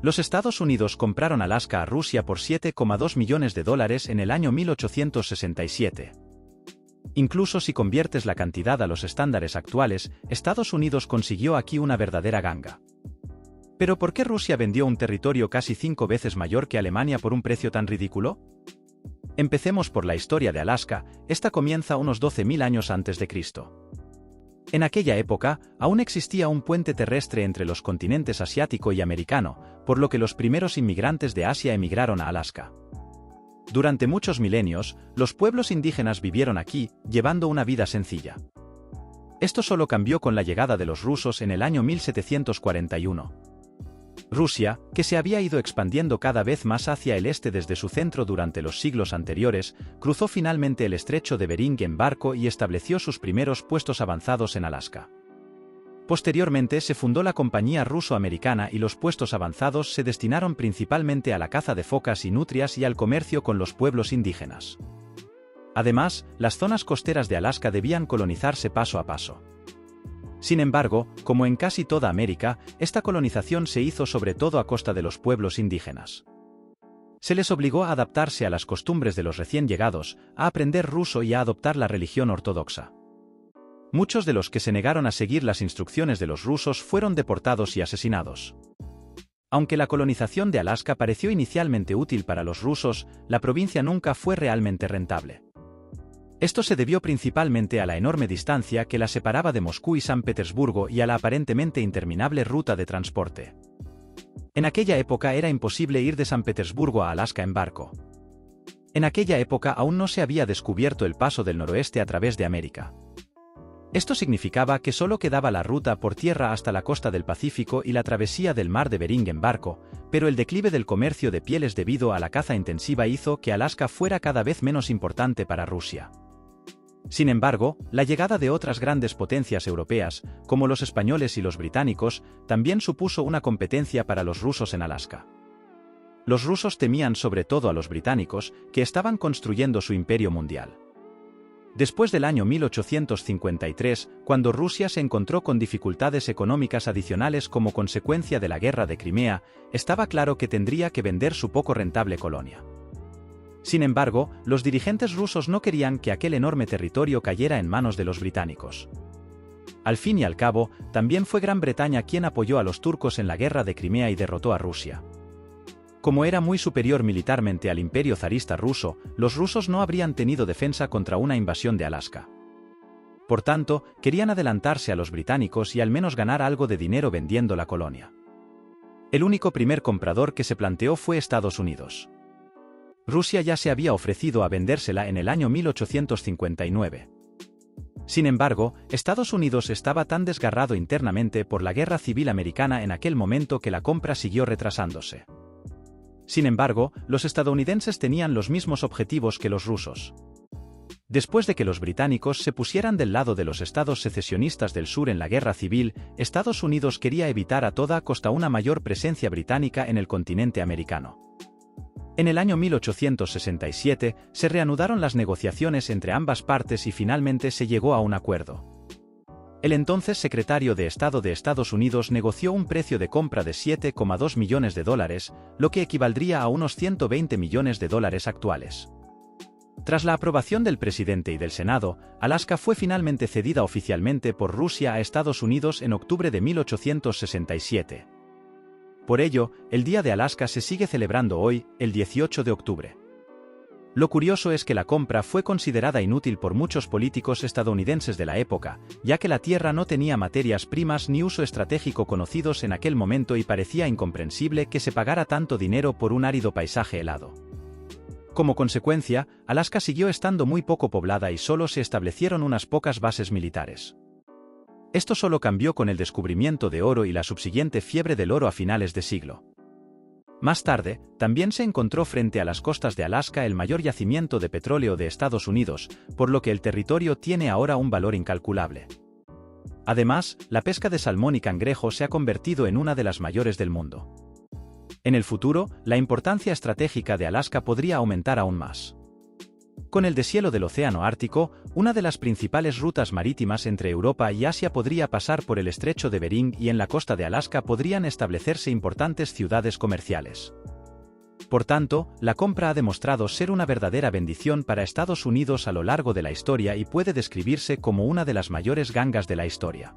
Los Estados Unidos compraron Alaska a Rusia por $7,2 millones en el año 1867. Incluso si conviertes la cantidad a los estándares actuales, Estados Unidos consiguió aquí una verdadera ganga. ¿Pero por qué Rusia vendió un territorio casi 5 veces mayor que Alemania por un precio tan ridículo? Empecemos por la historia de Alaska. Esta comienza unos 12.000 años antes de Cristo. En aquella época, aún existía un puente terrestre entre los continentes asiático y americano, por lo que los primeros inmigrantes de Asia emigraron a Alaska. Durante muchos milenios, los pueblos indígenas vivieron aquí, llevando una vida sencilla. Esto solo cambió con la llegada de los rusos en el año 1741. Rusia, que se había ido expandiendo cada vez más hacia el este desde su centro durante los siglos anteriores, cruzó finalmente el estrecho de Bering en barco y estableció sus primeros puestos avanzados en Alaska. Posteriormente se fundó la Compañía Ruso-Americana y los puestos avanzados se destinaron principalmente a la caza de focas y nutrias y al comercio con los pueblos indígenas. Además, las zonas costeras de Alaska debían colonizarse paso a paso. Sin embargo, como en casi toda América, esta colonización se hizo sobre todo a costa de los pueblos indígenas. Se les obligó a adaptarse a las costumbres de los recién llegados, a aprender ruso y a adoptar la religión ortodoxa. Muchos de los que se negaron a seguir las instrucciones de los rusos fueron deportados y asesinados. Aunque la colonización de Alaska pareció inicialmente útil para los rusos, la provincia nunca fue realmente rentable. Esto se debió principalmente a la enorme distancia que la separaba de Moscú y San Petersburgo y a la aparentemente interminable ruta de transporte. En aquella época era imposible ir de San Petersburgo a Alaska en barco. En aquella época aún no se había descubierto el paso del noroeste a través de América. Esto significaba que solo quedaba la ruta por tierra hasta la costa del Pacífico y la travesía del mar de Bering en barco, pero el declive del comercio de pieles debido a la caza intensiva hizo que Alaska fuera cada vez menos importante para Rusia. Sin embargo, la llegada de otras grandes potencias europeas, como los españoles y los británicos, también supuso una competencia para los rusos en Alaska. Los rusos temían sobre todo a los británicos, que estaban construyendo su imperio mundial. Después del año 1853, cuando Rusia se encontró con dificultades económicas adicionales como consecuencia de la guerra de Crimea, estaba claro que tendría que vender su poco rentable colonia. Sin embargo, los dirigentes rusos no querían que aquel enorme territorio cayera en manos de los británicos. Al fin y al cabo, también fue Gran Bretaña quien apoyó a los turcos en la guerra de Crimea y derrotó a Rusia. Como era muy superior militarmente al imperio zarista ruso, los rusos no habrían tenido defensa contra una invasión de Alaska. Por tanto, querían adelantarse a los británicos y al menos ganar algo de dinero vendiendo la colonia. El único primer comprador que se planteó fue Estados Unidos. Rusia ya se había ofrecido a vendérsela en el año 1859. Sin embargo, Estados Unidos estaba tan desgarrado internamente por la guerra civil americana en aquel momento que la compra siguió retrasándose. Sin embargo, los estadounidenses tenían los mismos objetivos que los rusos. Después de que los británicos se pusieran del lado de los estados secesionistas del sur en la guerra civil, Estados Unidos quería evitar a toda costa una mayor presencia británica en el continente americano. En el año 1867, se reanudaron las negociaciones entre ambas partes y finalmente se llegó a un acuerdo. El entonces secretario de Estado de Estados Unidos negoció un precio de compra de $7,2 millones, lo que equivaldría a unos $120 millones actuales. Tras la aprobación del presidente y del Senado, Alaska fue finalmente cedida oficialmente por Rusia a Estados Unidos en octubre de 1867. Por ello, el Día de Alaska se sigue celebrando hoy, el 18 de octubre. Lo curioso es que la compra fue considerada inútil por muchos políticos estadounidenses de la época, ya que la tierra no tenía materias primas ni uso estratégico conocidos en aquel momento y parecía incomprensible que se pagara tanto dinero por un árido paisaje helado. Como consecuencia, Alaska siguió estando muy poco poblada y solo se establecieron unas pocas bases militares. Esto solo cambió con el descubrimiento de oro y la subsiguiente fiebre del oro a finales de siglo. Más tarde, también se encontró frente a las costas de Alaska el mayor yacimiento de petróleo de Estados Unidos, por lo que el territorio tiene ahora un valor incalculable. Además, la pesca de salmón y cangrejo se ha convertido en una de las mayores del mundo. En el futuro, la importancia estratégica de Alaska podría aumentar aún más. Con el deshielo del Océano Ártico, una de las principales rutas marítimas entre Europa y Asia podría pasar por el estrecho de Bering y en la costa de Alaska podrían establecerse importantes ciudades comerciales. Por tanto, la compra ha demostrado ser una verdadera bendición para Estados Unidos a lo largo de la historia y puede describirse como una de las mayores gangas de la historia.